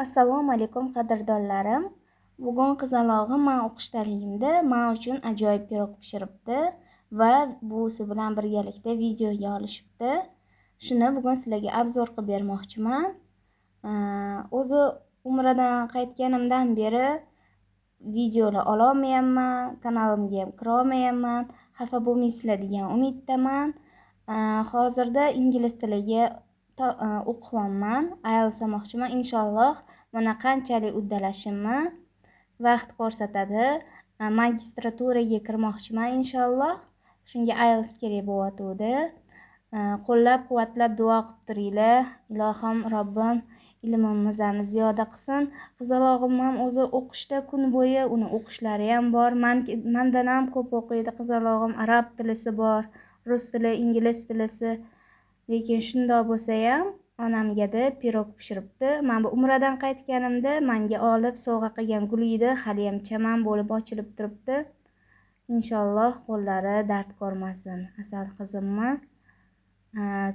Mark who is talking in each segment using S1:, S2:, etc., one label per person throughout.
S1: Assalomu alaykum qadrdonlarim. Bugun qizalog'im men o'qishdaligimda men uchun ajoyib pirog pishiribdi va buvisi bilan birgalikda videoga olishibdi. Shuni bugun sizlarga obzor qilib bermoqchiman. O'zi umradan qaytganimdan beri videolar ololmayapman, kanalimga ham kira olmayapman. Xafa bo'lmaysizlar degan umiddaman. Hozirda ingliz tiliga o'qiyapman, IELTS olmoqchiman. Inshaalloh mana qanchalik uddalashimni vaqt ko'rsatadi. Magistraturaga kirmoqchiman inshaalloh. Shunga IELTS kerak bo'layotdi. Qo'llab-quvvatlab duo qilib turinglar. Ilohim Robbim ilmimizni ziyoda qilsin. Qizalog'im ham o'zi o'qishda kun bo'yi, uni o'qishlari ham bor. Mendan ham ko'p o'qiydi qizalog'im. Arab tilisi bor, rus tili, ingliz tilisi. Lekin shundoq bo'lsa ham onamga deb pirog pishiribdi. Men bu umradan qaytganimda menga olib sovg'a qilgan gul edi, hali ham chaman bo'lib ochilib turibdi. Inshaalloh qo'llari dard ko'rmasin. Asal qizimni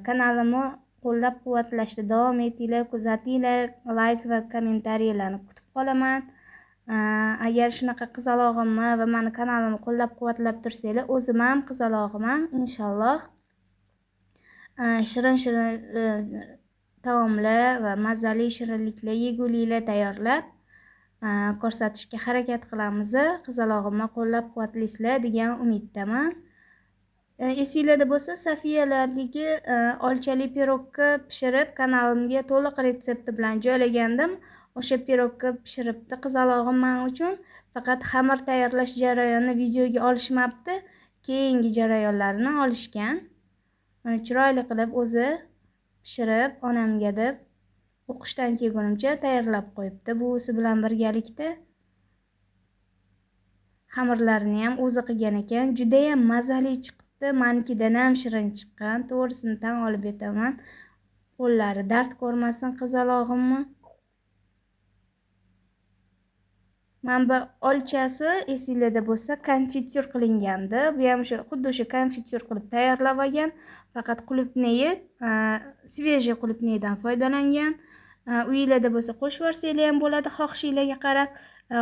S1: kanalimni qo'llab-quvvatlashda davom etinglar, kuzatinglar, like va kommentariyalarni kutib qolaman. Agar shunaqa qizalog'imni va meni kanalimni qo'llab-quvvatlab tursanglar, o'zim ham qizalog'im ham inshaalloh shirin taomlar va mazali shirinliklar, yeguliklar tayyorlab ko'rsatishga harakat qilamiz. Qizalog'imni qo'llab-quvvatlaysizlar degan umiddaman. Esinglarda bo'lsa, Safiyalardagi olchali pirogni pishirib kanalimga to'liq retsepti bilan joylagandim. O'sha pirogni pishiribdi qizalog'im men uchun. Faqat xamir tayyorlash jarayonini videoga olishmabdi, keyingi jarayonlarini olishgan. Chiroyli qilib o'zi pishirib onamga deb o'qishdan kelgunimcha tayyorlab qo'yibdi. Buvisi bilan birgalikda xamirlarini ham o'zi qilgan ekan. Juda ham mazali chiqibdi. Menikidan ham shirin chiqqan. To'g'risini tan olib aytaman. Qo'llari dard ko'rmasin qizalog'imni. Men bu olchasi esinglarda bo'lsa konfityur qilingandi. Bu ham xuddi o'sha konfityur qilib tayyorlab olgan. Faqat qulupnayni svejiy qulupnaydan foydalangan. Uyinglarda bo'lsa qo'shib yuborsanglar ham bo'ladi, xohishingizga qarab.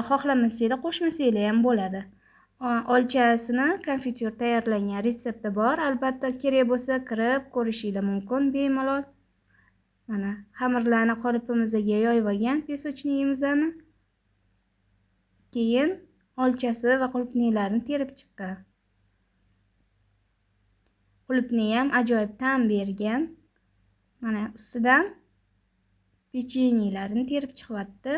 S1: Xohlamasanglar qo'shmasanglar ham bo'ladi. Olchasini konfityur tayyorlangan retsepti bor. Albatta kerak bo'lsa kirib ko'rishingiz mumkin bemalol. Mana xamirlarni qolipimizga yoyib olgan pesochniyimizni. Keyin olchasi va qulupnaylarni terib chiqqan. Qulupnay ham ajoyib ta'm bergan. Mana ustidan pechenyelarni terib chiqyapti.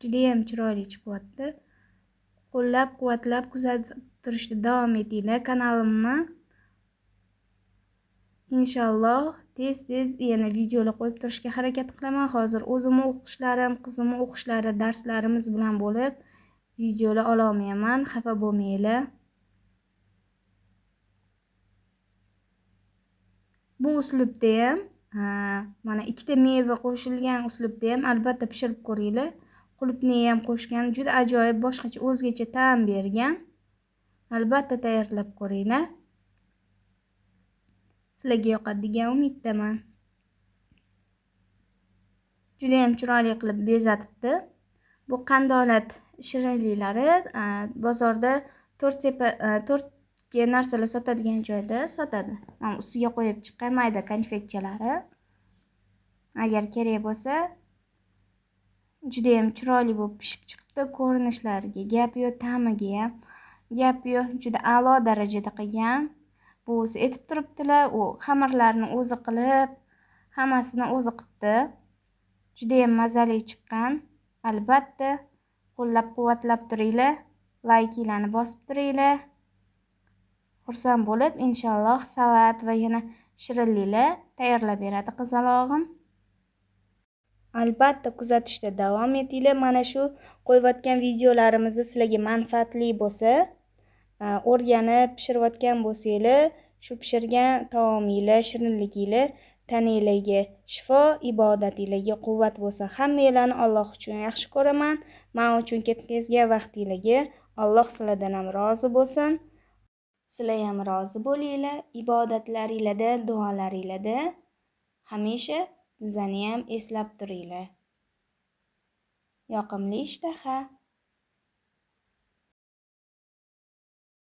S1: Juda ham chiroyli chiqyapti. Qo'llab-quvvatlab kuzatib turishda davom etinglar kanalimni. Inshaalloh tez-tez yana videolar qo'yib turishga harakat qilaman. Hozir o'zimning o'qishlarim, qizimning o'qishlari, darslarimiz bilan bo'lib videolar ololmayman. Xafa bo'lmanglar. Bu uslubda ham mana ikkita meva qo'shilgan uslubda ham albatta pishirib ko'ringlar. Qulupnay ham qo'shgan, juda ajoyib, boshqacha o'zgacha ta'm bergan. Albatta tayyorlab ko'ringlar. Sizlarga yoqadi degan umiddaman. Juda ham chiroyli qilib bezatibdi. Bu qandolat shirinliklari bozorda 4 ga narsalar sotadigan joyda sotadi. Men ustiga qo'yib chiqqan mayda konfetchalari. Agar kerak bo'lsa, juda ham chiroyli bo'lib pishib chiqibdi. Ko'rinishlariga gap yo'q, ta'miga ham gap yo'q. Juda a'lo darajada qilgan. Buvisi aytib turibdilar, u xamirlarni o'zi qilib, hammasini o'zi qilibdi. Juda ham mazali chiqqan. Albatta qo'llab-quvvatlab turinglar, layklarni bosib turinglar. Xursand bo'lib, inshaalloh salat va yana shirinliklar tayyorlab beradi qizalog'im. Albatta kuzatishda davom etinglar. Mana shu qo'yayotgan videolarimiz sizlarga manfaatli bo'lsa, o'rganib pishirayotgan bo'lsanglar, shu pishirgan taominglar, shirinliginglar tananglarga shifo, ibodatinglarga quvvat bo'lsin. Hammanglarni Alloh uchun yaxshi ko'raman. Men uchun ketkazgan vaqtinglarga Alloh sizlardan ham rozi bo'lsin. Sizlar ham rozi bo'linglar, ibodatlaringlarda, duolaringlarda. Hamisha bizaniyam eslab turinglar. Yoqimli ishtaha!